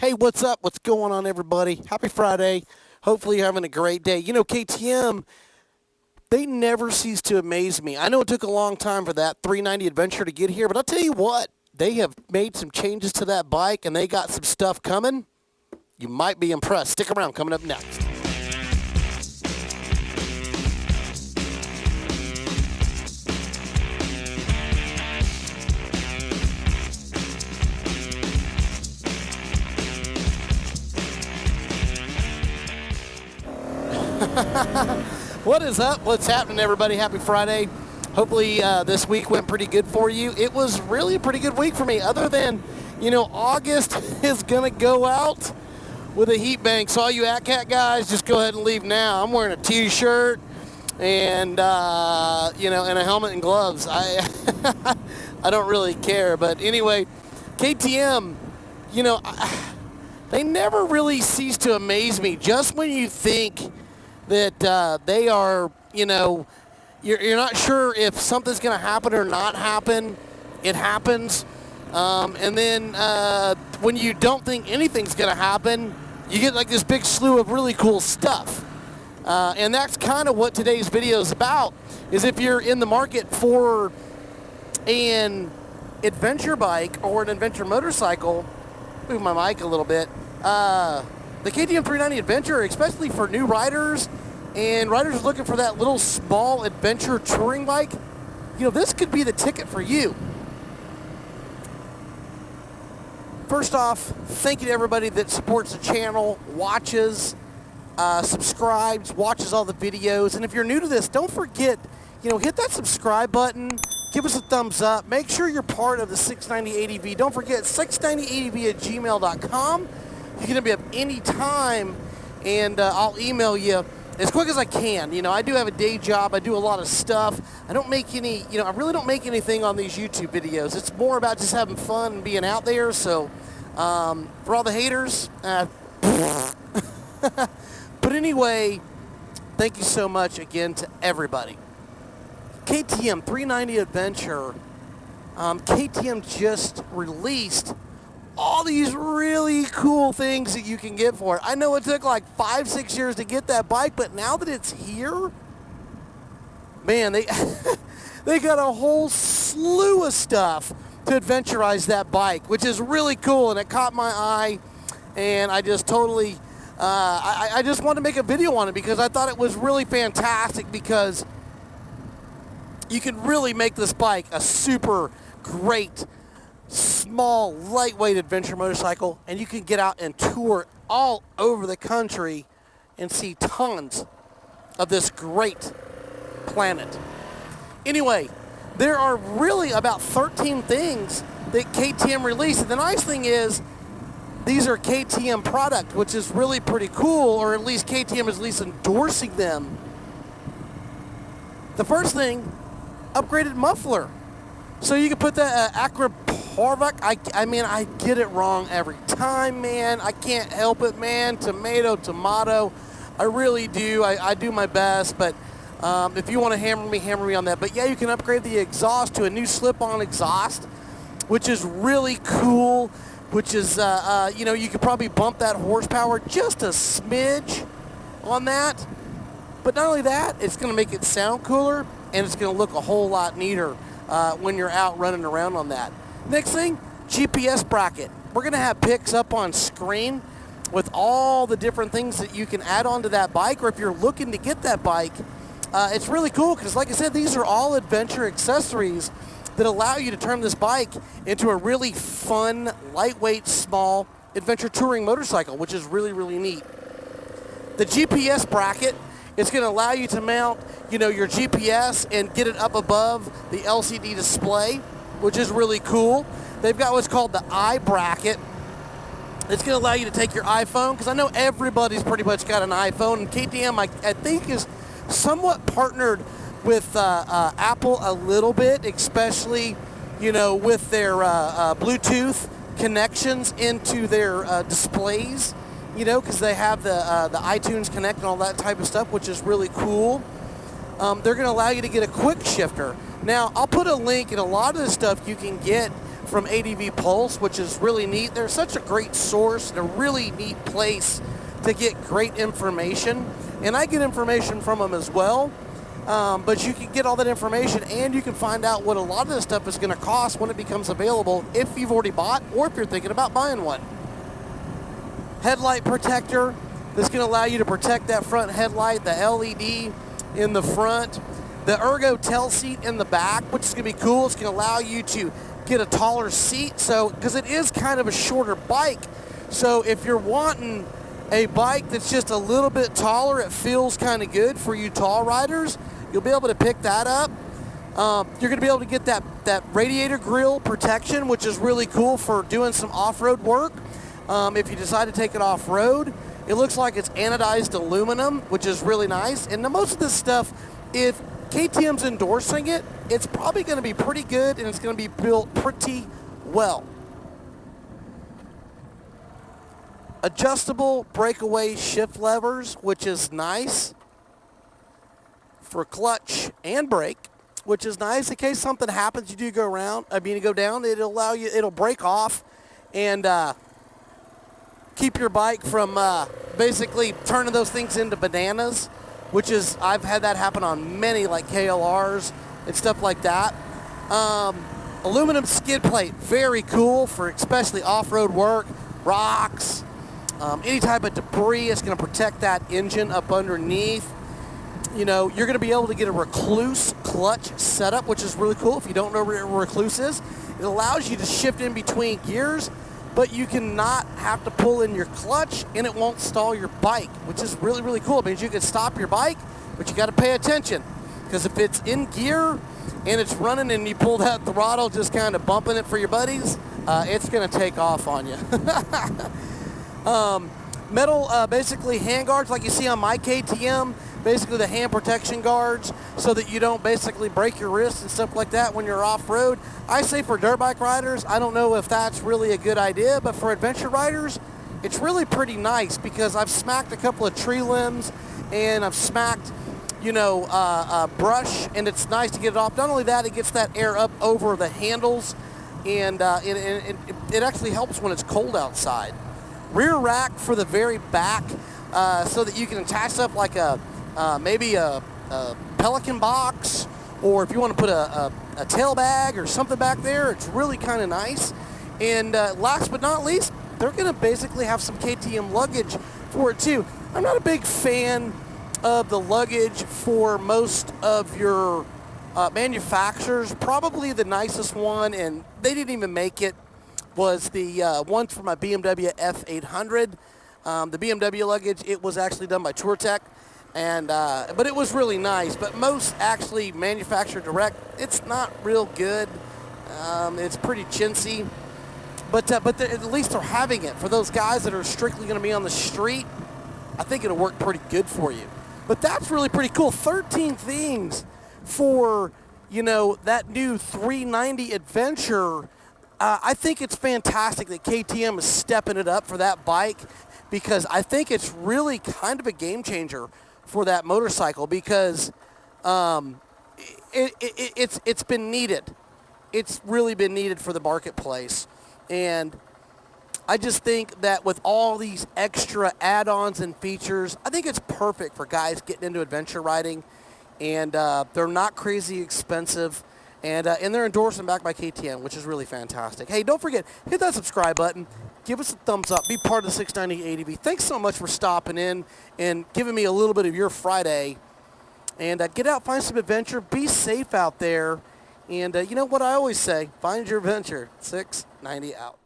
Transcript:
Hey, what's up? What's going on, everybody? Happy Friday. Hopefully you're having a great day. You know, KTM, they never cease to amaze me. I know it took a long time for that 390 Adventure to get here, but I'll tell you what, they have made some changes to that bike, and they got some stuff coming. You might be impressed. Stick around. Coming up next. What is up? What's happening, everybody? Happy Friday. Hopefully this week went pretty good for you. It was really a pretty good week for me, other than, you know, August is going to go out with a heat bank. So all you AtCat guys, just go ahead and leave now. I'm wearing a t-shirt and, you know, and a helmet and gloves. I don't really care. But anyway, KTM, you know, they never really cease to amaze me. Just when you think that they are, you know, you're not sure if something's going to happen or not happen, it happens. And then when you don't think anything's going to happen, you get like this big slew of really cool stuff. And that's kind of what today's video is about, is if you're in the market for an adventure bike or an adventure motorcycle, move my mic a little bit, the KTM 390 Adventure, especially for new riders and riders looking for that little small adventure touring bike, you know, this could be the ticket for you. First off, thank you to everybody that supports the channel, watches, subscribes, watches all the videos. And if you're new to this, don't forget, you know, hit that subscribe button, give us a thumbs up, make sure you're part of the 690 ADV. Don't forget, 690ADV@gmail.com. You can hit me up anytime, and I'll email you as quick as I can. You know, I do have a day job. I do a lot of stuff. I don't make any, you know, I really don't make anything on these YouTube videos. It's more about just having fun and being out there. So for all the haters, but anyway, thank you so much again to everybody. KTM 390 Adventure, KTM just released all these really cool things that you can get for it. I know it took like 5-6 years to get that bike, but now that it's here, man, they they got a whole slew of stuff to adventurize that bike, which is really cool, and it caught my eye, and I just totally, I just wanted to make a video on it because I thought it was really fantastic, because you can really make this bike a super great small, lightweight adventure motorcycle, and you can get out and tour all over the country and see tons of this great planet. Anyway, there are really about 13 things that KTM released, and the nice thing is these are KTM product, which is really pretty cool, or at least KTM is at least endorsing them. The first thing, upgraded muffler. So you can put that Acra I mean, I get it wrong every time, man. I can't help it, man. Tomato. I really do. I do my best, but if you want to hammer me on that. But yeah, you can upgrade the exhaust to a new slip-on exhaust, which is really cool, which is, you know, you could probably bump that horsepower just a smidge on that. But not only that, it's going to make it sound cooler, and it's going to look a whole lot neater when you're out running around on that. Next thing, GPS bracket. We're going to have pics up on screen with all the different things that you can add on to that bike, or if you're looking to get that bike, it's really cool because, like I said, these are all adventure accessories that allow you to turn this bike into a really fun, lightweight, small adventure touring motorcycle, which is really, really neat. The GPS bracket, it's going to allow you to mount, you know, your GPS and get it up above the LCD display, which is really cool. They've got what's called the eye bracket. It's going to allow you to take your iPhone, because I know everybody's pretty much got an iPhone, and KTM, I think, is somewhat partnered with Apple a little bit, especially, you know, with their Bluetooth connections into their displays, you know, because they have the iTunes Connect and all that type of stuff, which is really cool. They're going to allow you to get a quick shifter. Now, I'll put a link, and a lot of this stuff you can get from ADV Pulse, which is really neat. They're such a great source and a really neat place to get great information. And I get information from them as well. But you can get all that information, and you can find out what a lot of this stuff is going to cost when it becomes available, if you've already bought or if you're thinking about buying one. Headlight protector. This is going to allow you to protect that front headlight, the LED in the front, the ergo tail seat in the back, which is going to be cool. It's going to allow you to get a taller seat, so because it is kind of a shorter bike. So if you're wanting a bike that's just a little bit taller, it feels kind of good for you tall riders, you'll be able to pick that up. You're going to be able to get that radiator grill protection, which is really cool for doing some off-road work. If you decide to take it off-road, it looks like it's anodized aluminum, which is really nice. And most of this stuff, if KTM's endorsing it, it's probably going to be pretty good, and it's going to be built pretty well. Adjustable breakaway shift levers, which is nice for clutch and brake, which is nice in case something happens. You do go around, you go down, it'll allow you, it'll break off and keep your bike from basically turning those things into bananas, which is, I've had that happen on many like KLRs and stuff like that. Aluminum skid plate, very cool for especially off-road work, rocks, any type of debris. It's going to protect that engine up underneath. You know, you're going to be able to get a recluse clutch setup, which is really cool. If you don't know where a recluse is, it allows you to shift in between gears, but you cannot have to pull in your clutch, and it won't stall your bike, which is really, really cool. It means you can stop your bike, but you got to pay attention, because if it's in gear and it's running and you pull that throttle, just kind of bumping it for your buddies, it's going to take off on you. Metal, basically hand guards like you see on my KTM, basically the hand protection guards so that you don't basically break your wrists and stuff like that when you're off-road. I say for dirt bike riders, I don't know if that's really a good idea, but for adventure riders, it's really pretty nice because I've smacked a couple of tree limbs and I've smacked, you know, brush, and it's nice to get it off. Not only that, it gets that air up over the handles, and it actually helps when it's cold outside. Rear rack for the very back, so that you can attach stuff like maybe a Pelican box, or if you want to put a tail bag or something back there, it's really kind of nice. And last but not least, they're going to basically have some KTM luggage for it too. I'm not a big fan of the luggage for most of your manufacturers. Probably the nicest one, and they didn't even make it, was the one for my BMW F800. The BMW luggage, it was actually done by TourTech, and but it was really nice. But most actually manufacturer direct, it's not real good. It's pretty chintzy, but at least they're having it. For those guys that are strictly going to be on the street, I think it'll work pretty good for you. But that's really pretty cool. 13 things for, you know, that new 390 Adventure. I think it's fantastic that KTM is stepping it up for that bike, because I think it's really kind of a game changer for that motorcycle, because it's been needed. It's really been needed for the marketplace. And I just think that with all these extra add-ons and features, I think it's perfect for guys getting into adventure riding. And they're not crazy expensive. And they're endorsed and backed by KTM, which is really fantastic. Hey, don't forget, hit that subscribe button. Give us a thumbs up. Be part of the 690 ADV. Thanks so much for stopping in and giving me a little bit of your Friday. And get out, find some adventure. Be safe out there. And you know what I always say, find your adventure. 690 out.